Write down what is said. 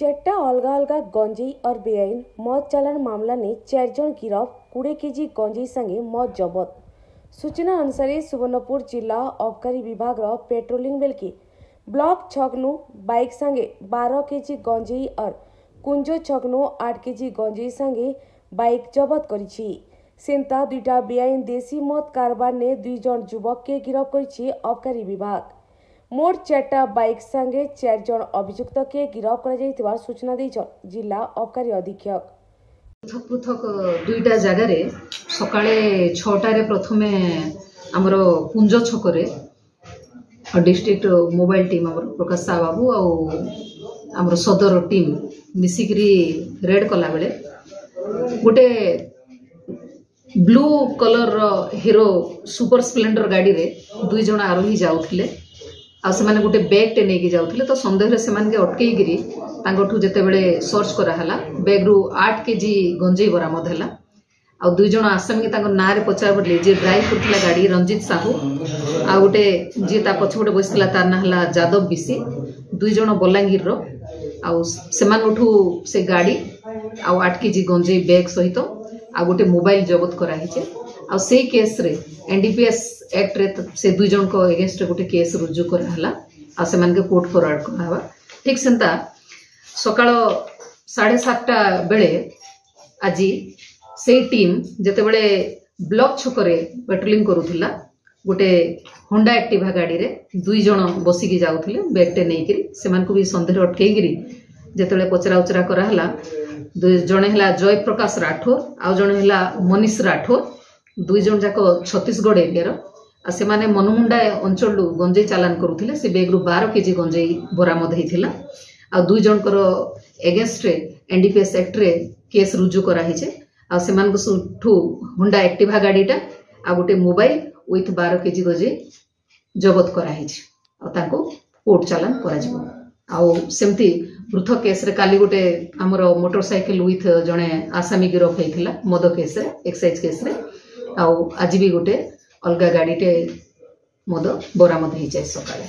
चेट्टा अलगा अलगा गंजेई और बेआईन मद चालान मामला ने 4 जन गिरफ 20 केजी गंजेई संगे मद जबत। सूचना अनुसार सुवर्णपुर जिला आबकारी विभाग पेट्रोलिंग बेल की ब्लॉक छकनु बाइक संगे 12 केजी गंजेई और कुंजो छकनु 8 केजी गंजेई संगे बाइक जबत करिछि। सेंता दुईटा बेआईन देशी मद कारबार ने 2 जन युवक के गिरफ करिछि आबकारी विभाग। मोट 4टा बाइक संगे 4 जन अभियुक्त के गिरफ कर सूचना देइछन जिला आबकारी अधीक्षक। पृथक पृथक दुईटा जगार सकाळे 6टा प्रथमे आमर कुंज छकरे डिस्ट्रिक्ट मोबाइल टीम आमर प्रकाश साह बाबू आमर सदर टीम मिसिकरी रेड कला बेले गोटे blue colour hero super Splendor गाड़ी रे 2 जन आरोही जाउथिले आ से माने गोटे बैग टे नेकी जाउथिले तो संदेह से माने अटकेई गिरी तांगठु जेते बेले सर्च करा हला बैग रु 8 केजी गंजेई बरामद हला आ 2 जन आसामी तांग ना रे पचार बडले जे ड्राइव करथिला गाड़ी रंजित साहू आ गोटे जे ता पछपटे बसिला तार ना हला जादव बिसी 2 जन बलांगीर रो आ से मानठु से गाड़ी आ 8 केजी गंजेई बैग सहित आ गोटे मोबाइल जबत करा हिचे आ से केस रे एनडीपीएस एक्ट रे से 2 जन को अगेंस्ट गोटे केस रुजु करा हला आ से मान के कोर्ट फॉरवर्ड करावा। ठीक सेंता सकाळ 7:30 बेले आजी से टीम जेते बेले ब्लॉक छकरे पेट्रोलिंग करूथिला गोटे होंडा एक्टिवा गाड़ी रे 2 जन बसिकी जाउथिले बैग टे नै करी से मान को भी संदेह अटकेई गिरी जेते बेले पचरा उचरा करा हला जने हला जय प्रकाश राठौर आ जने हला मनीष राठौर 2 जन जाको छत्तीसगढ़ एरिया आ से माने मनमुंडा अंचल गंजेई चालान करूथिले से बैग रु 12 केजी गंजेई बरामद हेथिला आ 2 जन कर अगेंस्ट रे एनडीपीएस एक्ट रे केस रुजु करा हिचे आ से मान को सुठू होंडा एक्टिवा गाड़ीटा आ गोटे मोबाइल विथ 12 केजी गंजेई जबत करा हिचे आ ताको कोर्ट चालान करा जिवो। आ सेमती पृथक केस रे काली गोटे हमर मोटरसाइकिल विथ जने आसामी गिरफ हेथिला मद केस रे एक्साइज केस रे आ आज भी गोटे अलगा गाड़ी टे मद बरामद हो जाए सकाळे।